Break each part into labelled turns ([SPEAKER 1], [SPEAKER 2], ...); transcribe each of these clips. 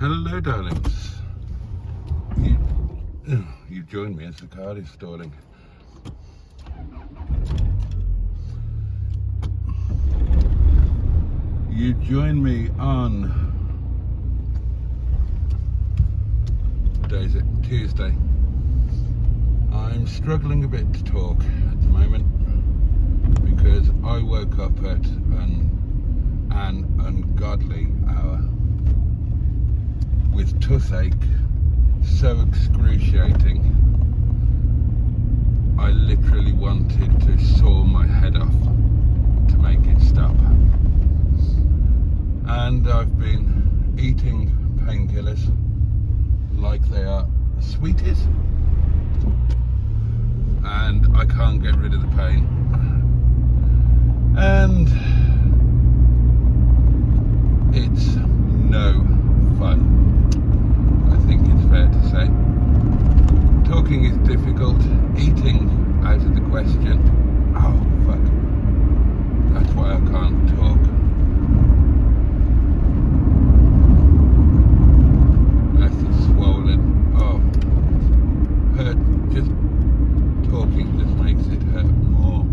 [SPEAKER 1] Hello, darlings. You've joined me as the car is stalling. You join me on today's Tuesday. I'm struggling a bit to talk at the moment because I woke up at an ungodly hour with toothache so excruciating I literally wanted to saw my head off to make it stop. And I've been eating painkillers like they are sweeties, and I can't get rid of the pain. And it's no fun, I think it's fair to say. Talking is difficult, eating out of the question. Oh fuck, that's why I can't talk. Mouth is swollen. Oh, hurt. Just talking just makes it hurt more.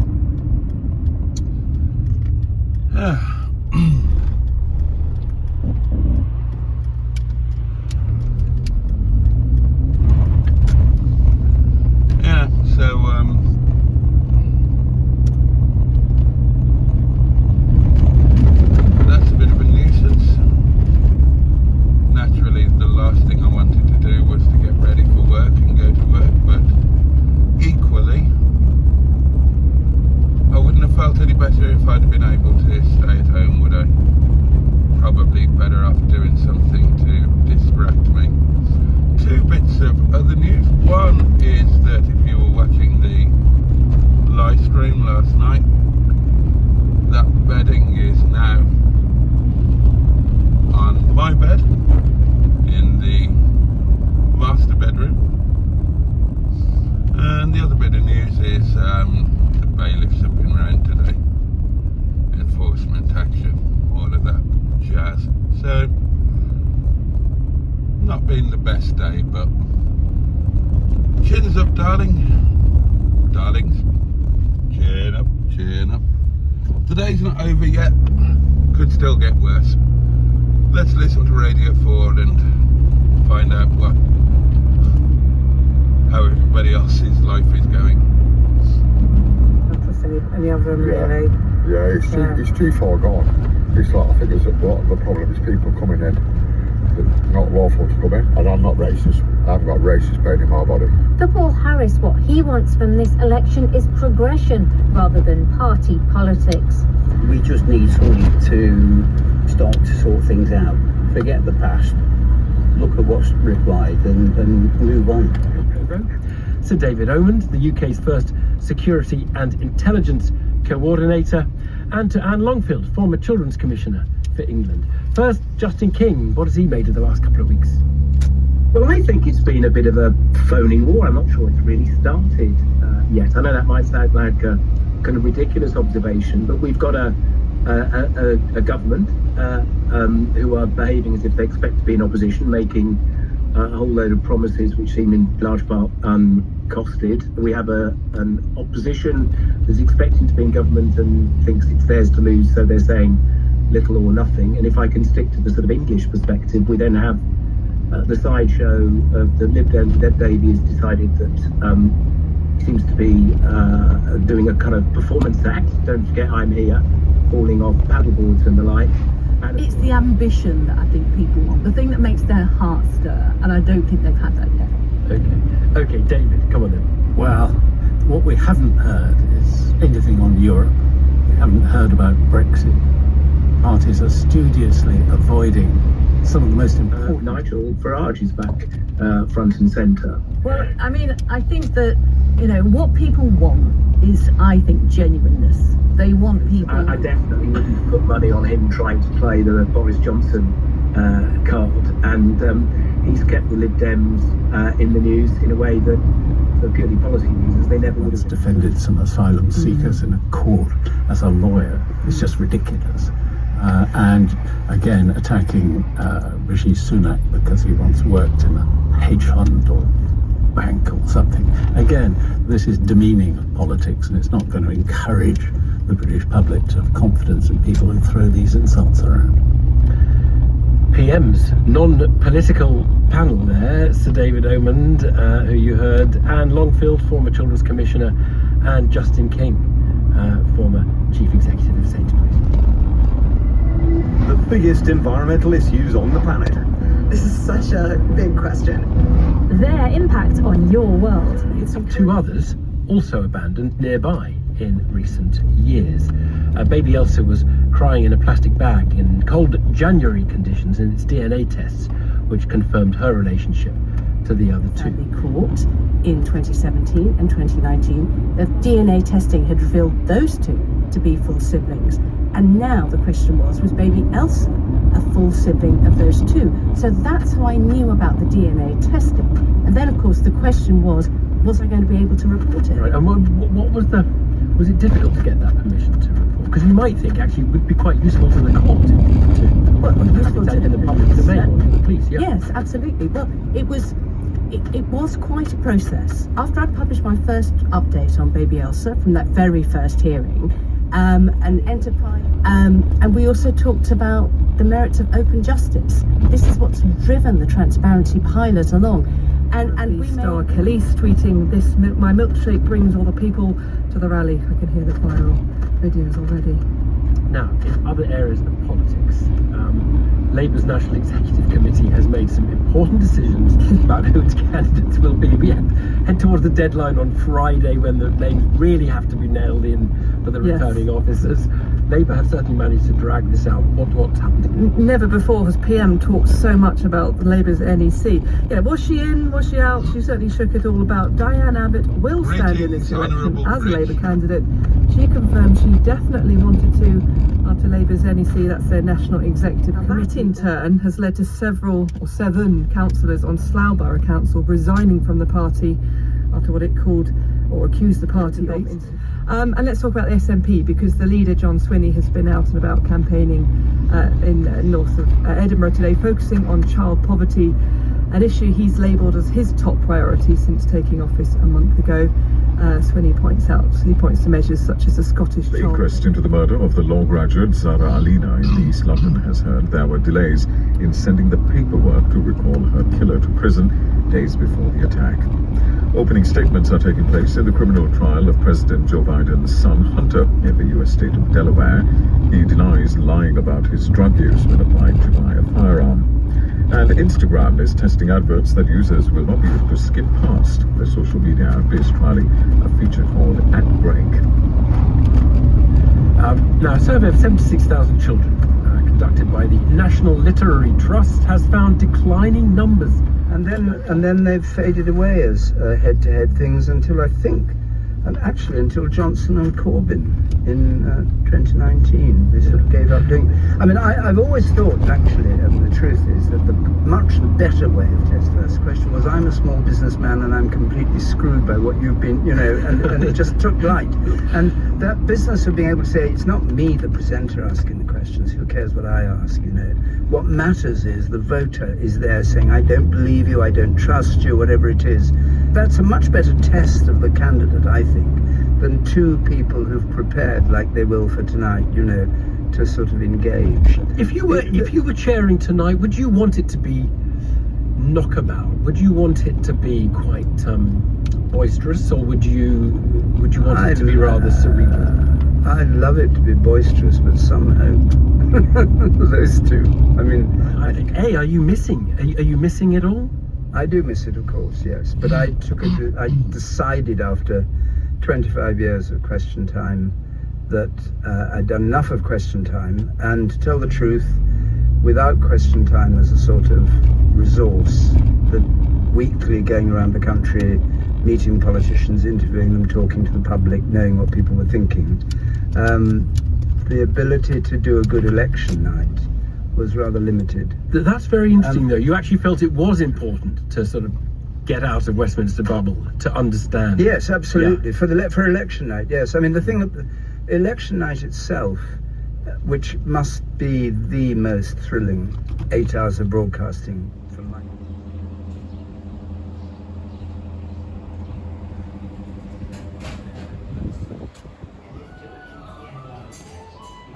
[SPEAKER 1] That's a bit of a nuisance. Naturally, the last thing I wanted to do was to get ready for work and go to work, but equally, I wouldn't have felt any better if I'd been able to stay at home, would I? Probably better off doing something to distract me. Two bits of other news. One is that if you were watching the live stream last night, that bedding is now on my bed in the master bedroom. And the other bit of news is the bailiffs have been round today. Enforcement action, all of that jazz. So, not been the best day, but chins up, darlings. Chin up, chin up. The day's not over yet. Could still get worse. Let's listen to Radio 4 and find out how everybody else's life is going.
[SPEAKER 2] Any of them really?
[SPEAKER 3] Yeah, it's too far gone. It's like, I think it's the problem is people coming in that not lawful to come in, and I'm not racist. I haven't got racist pain in my body.
[SPEAKER 4] For Paul Harris, what he wants from this election is progression rather than party politics.
[SPEAKER 5] We just need somebody to start to sort things out. Forget the past, look at what's required and move on.
[SPEAKER 6] Sir David Omand, the UK's first Security and Intelligence Coordinator, and to Anne Longfield, former Children's Commissioner for England. First, Justin King, what has he made of the last couple of weeks?
[SPEAKER 7] Well, I think it's been a bit of a phony war. I'm not sure it's really started yet. I know that might sound like a kind of ridiculous observation, but we've got a government who are behaving as if they expect to be in opposition, making a whole load of promises which seem in large part uncosted. We have an opposition that's expecting to be in government and thinks it's theirs to lose, so they're saying little or nothing. And if I can stick to the sort of English perspective, we then have the sideshow of the Lib Dems. Ed Davies decided that he seems to be doing a kind of performance act. Don't forget I'm here, falling off paddleboards and the like.
[SPEAKER 2] It's the ambition that I think people want, the thing that makes their heart stir, and I don't think they've had that yet.
[SPEAKER 6] Okay, David, come on then.
[SPEAKER 8] Well, what we haven't heard is anything on Europe. We haven't heard about Brexit. Parties are studiously avoiding some of the most important.
[SPEAKER 7] Nigel Farage is back front and centre.
[SPEAKER 2] Well, I mean, I think that, you know, what people want is, I think, genuineness. They want people...
[SPEAKER 7] I definitely wouldn't put money on him trying to play the Boris Johnson card, and he's kept the Lib Dems in the news in a way that, for purely policy reasons, they never would have
[SPEAKER 8] defended some asylum seekers in a court as a lawyer. It's just ridiculous. And again, attacking Rishi Sunak, the because he once worked in a hedge fund or bank or something. Again, this is demeaning of politics, and it's not going to encourage the British public to have confidence in people who throw these insults around.
[SPEAKER 6] PM's non-political panel there, Sir David Omond, who you heard, Anne Longfield, former Children's Commissioner, and Justin King, former Chief Executive of Sainsbury's.
[SPEAKER 9] The biggest environmental issues on the planet.
[SPEAKER 10] This is such a big question.
[SPEAKER 4] Their impact on your world.
[SPEAKER 6] Two others also abandoned nearby in recent years. Baby Elsa was crying in a plastic bag in cold January conditions in its DNA tests, which confirmed her relationship to the other two.
[SPEAKER 2] Caught in 2017 and 2019, the DNA testing had revealed those two to be full siblings. And now the question was baby Elsa a full sibling of those two? So that's how I knew about the DNA testing. And then, of course, the question was I going to be able to report it?
[SPEAKER 6] Right, and what was it difficult to get that permission to report? Because you might think actually it would be quite useful to the court to
[SPEAKER 2] Useful to
[SPEAKER 6] in the public domain or to the police, yeah.
[SPEAKER 2] Yes, absolutely. Well, it was quite a process. After I published my first update on baby Elsa from that very first hearing, an enterprise, and we also talked about the merits of open justice. This is what's driven the transparency pilot along. And we saw Khalees tweeting this: "My milkshake brings all the people to the rally." I can hear the viral videos already.
[SPEAKER 6] Now, in other areas of politics, Labour's National Executive Committee has made some important decisions about who its candidates will be. We head towards the deadline on Friday when the names really have to be nailed in for the returning officers. Labour have certainly managed to drag this out. What's happened?
[SPEAKER 10] Never before has PM talked so much about Labour's NEC. Yeah, was she in? Was she out? She certainly shook it all about. Diane Abbott will stand in this election as a Labour candidate. She confirmed she definitely wanted to after Labour's NEC, that's their National Executive Committee, in turn has led to seven councillors on Slough Borough Council resigning from the party after what it called or accused the party of. And let's talk about the SNP, because the leader, John Swinney, has been out and about campaigning in north of Edinburgh today, focusing on child poverty, an issue he's labelled as his top priority since taking office a month ago. Swinney points to measures such as the Scottish
[SPEAKER 11] The
[SPEAKER 10] child.
[SPEAKER 11] inquest into the murder of the law graduate Zara Alina in East London has heard there were delays in sending the paperwork to recall her killer to prison days before the attack. Opening statements are taking place in the criminal trial of President Joe Biden's son Hunter in the US state of Delaware. He denies lying about his drug use when applying to buy a firearm. And Instagram is testing adverts that users will not be able to skip past. The social media app is trialing a feature called Ad Break.
[SPEAKER 6] Now, a survey of 76,000 children conducted by the National Literary Trust has found declining numbers.
[SPEAKER 5] And then they've faded away as head-to-head things until until Johnson and Corbyn in 2019. They sort of gave up doing. I mean, I've always thought, actually, and the truth is that the much better way of testing this question was, I'm a small businessman and I'm completely screwed by what you've been, and it just took light. And that business of being able to say, it's not me, the presenter, asking the questions, who cares what I ask, What matters is the voter is there saying, I don't believe you, I don't trust you, whatever it is. That's a much better test of the candidate, I think, than two people who've prepared like they will for tonight, to sort of engage.
[SPEAKER 6] If you were chairing tonight, would you want it to be knockabout? Would you want it to be quite boisterous, or would you want it to be rather cerebral?
[SPEAKER 5] I'd love it to be boisterous, but some hope. Those two. I mean,
[SPEAKER 6] I think. Are you missing? Are you missing it all?
[SPEAKER 5] I do miss it, of course, yes. But I decided after 25 years of Question Time that I'd done enough of Question Time, and to tell the truth, without Question Time as a sort of resource, the weekly going around the country, meeting politicians, interviewing them, talking to the public, knowing what people were thinking, the ability to do a good election night was rather limited.
[SPEAKER 6] That's very interesting, though. You actually felt it was important to sort of get out of Westminster bubble, to understand.
[SPEAKER 5] Yes, absolutely. Yeah. For election night, yes. I mean, the thing that election night itself, which must be the most thrilling 8 hours of broadcasting from my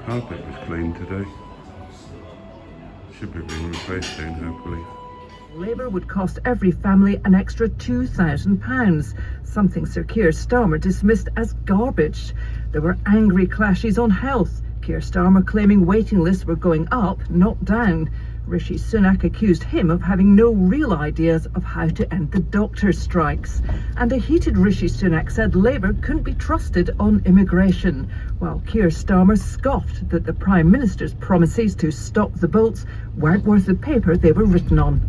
[SPEAKER 1] Carpet was clean today. Should be being replaced soon, hopefully.
[SPEAKER 10] Labour would cost every family an extra £2,000, something Sir Keir Starmer dismissed as garbage. There were angry clashes on health. Keir Starmer claiming waiting lists were going up, not down. Rishi Sunak accused him of having no real ideas of how to end the doctors' strikes. And a heated Rishi Sunak said Labour couldn't be trusted on immigration, while Keir Starmer scoffed that the Prime Minister's promises to stop the bolts weren't worth the paper they were written on.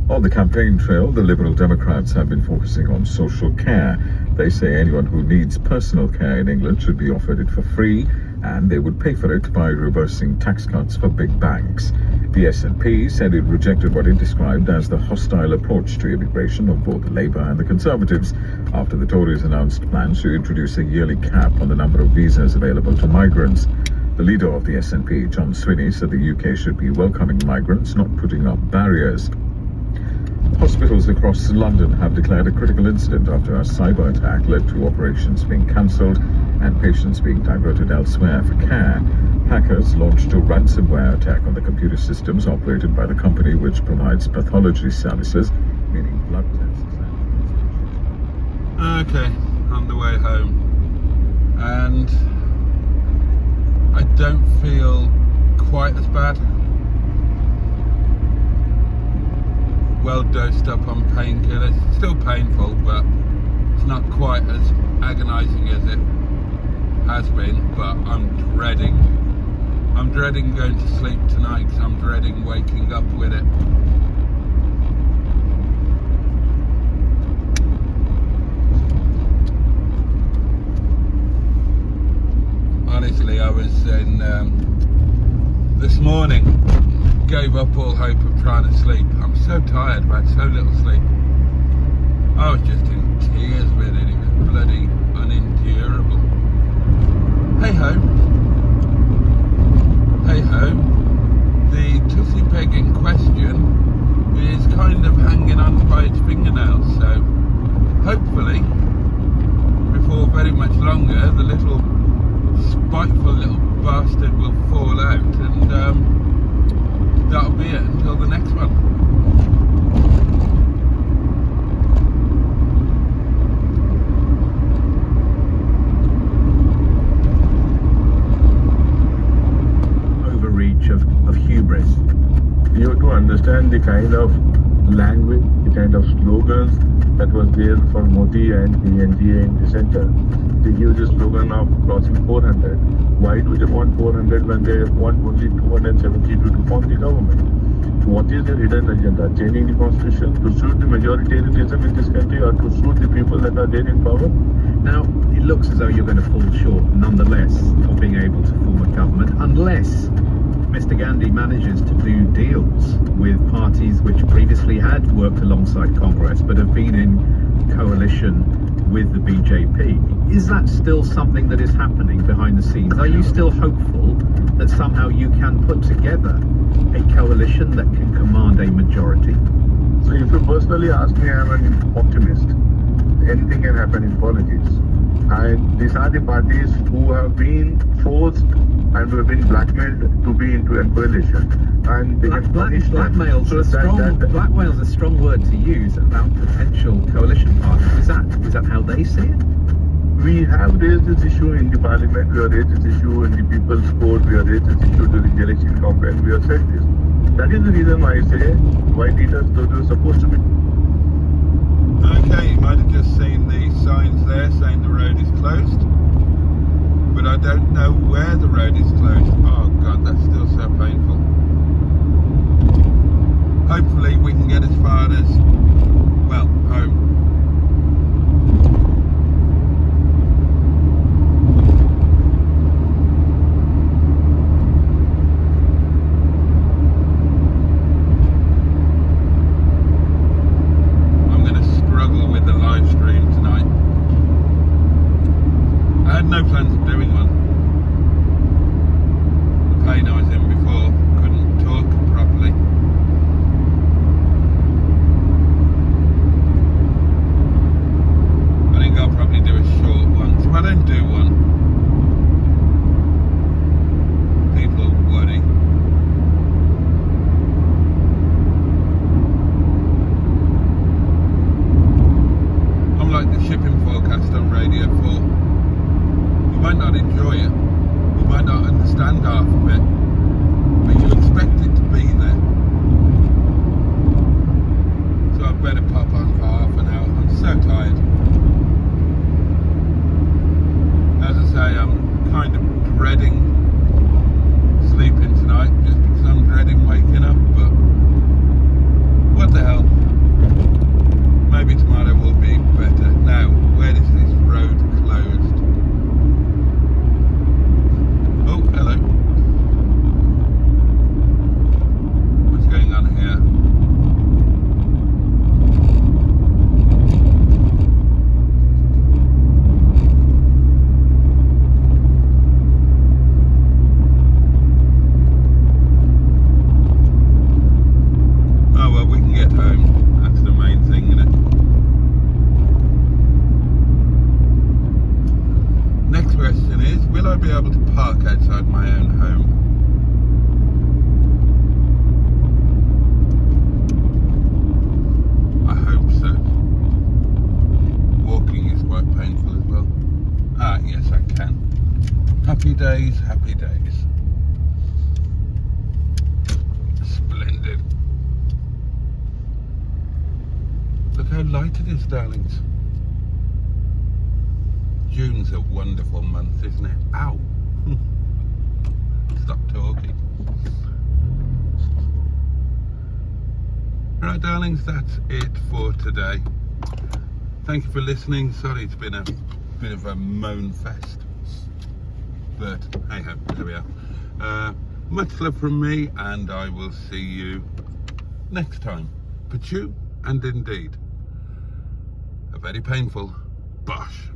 [SPEAKER 11] On the campaign trail, the Liberal Democrats have been focusing on social care. They say anyone who needs personal care in England should be offered it for free, and they would pay for it by reversing tax cuts for big banks. The SNP said it rejected what it described as the hostile approach to immigration of both Labour and the Conservatives after the Tories announced plans to introduce a yearly cap on the number of visas available to migrants. The leader of the SNP, John Swinney, said the UK should be welcoming migrants, not putting up barriers. Hospitals across London have declared a critical incident after a cyber attack led to operations being cancelled and patients being diverted elsewhere for care. Hackers launched a ransomware attack on the computer systems operated by the company which provides pathology services, meaning blood tests.
[SPEAKER 1] Okay, on the way home. And I don't feel quite as bad. Well dosed up on painkillers. Still painful, but it's not quite as agonising as it has been. But I'm dreading going to sleep tonight because I'm dreading waking up with it. Honestly, I was in this morning. Gave up all hope of trying to sleep. I'm so tired, but so little sleep. I was just in tears with it. It was bloody unendurable. Hey ho. Hey ho. The tussie peg in question is kind of hanging on by its fingernails, so hopefully before very much longer the little spiteful little bastard will fall out and that'll be it until the next one.
[SPEAKER 9] Overreach of hubris. You have to understand the kind of language, the kind of slogans that was there for Modi and the NGA in the center. They use the slogan of crossing 400. Why do they want 400 when they want only 272 to form the government? What is their hidden agenda? Changing the constitution to suit the majoritarianism in this country or to suit the people that are there in power?
[SPEAKER 7] Now, it looks as though you're going to fall short, nonetheless, of being able to form a government, unless Mr. Gandhi manages to do deals with parties which previously had worked alongside Congress but have been in coalition with the BJP. Is that still something that is happening behind the scenes? Are you still hopeful that somehow you can put together a coalition that can command a majority?
[SPEAKER 9] So if you personally ask me, I'm an optimist. Anything can happen in politics. And these are the parties who have been forced and who have been blackmailed to be into a coalition. And they
[SPEAKER 7] blackmail's a strong word to use about potential coalition partners. Is that how they see it?
[SPEAKER 9] We have raised this issue in the parliament, we have raised this issue in the people's court, we have raised this issue during the election campaign, we have said this. That is the reason why I say, why leaders are supposed to be.
[SPEAKER 1] Okay, you might have just seen the signs there saying the road is closed, but I don't know where the road is closed. Oh god, that's still so painful. Hopefully we can get as far as, well, home. No plans of doing one. The pain I was in before, couldn't talk properly. not enjoy it. You might not understand half of it, but you expect it to be there. So I better pop on for half an hour. I'm so tired. As I say, I'm kind of dreading sleeping tonight just because I'm dreading waking up, but what the hell. Maybe tomorrow will be better. Now, where is this road closed? Oh, hello. What's going on here? Oh, well, we can get home. That's the main thing, isn't it? Next question is, will I be able to park outside my own home? I hope so. Walking is quite painful as well. Ah, yes, I can. Happy days, happy days. Splendid. Look how light it is, darlings. June's a wonderful month, isn't it? Ow! Stop talking. Right, darlings, that's it for today. Thank you for listening. Sorry it's been a bit of a moan fest, but hey ho, there we are. Much love from me, and I will see you next time. But you, and indeed, a very painful bosh.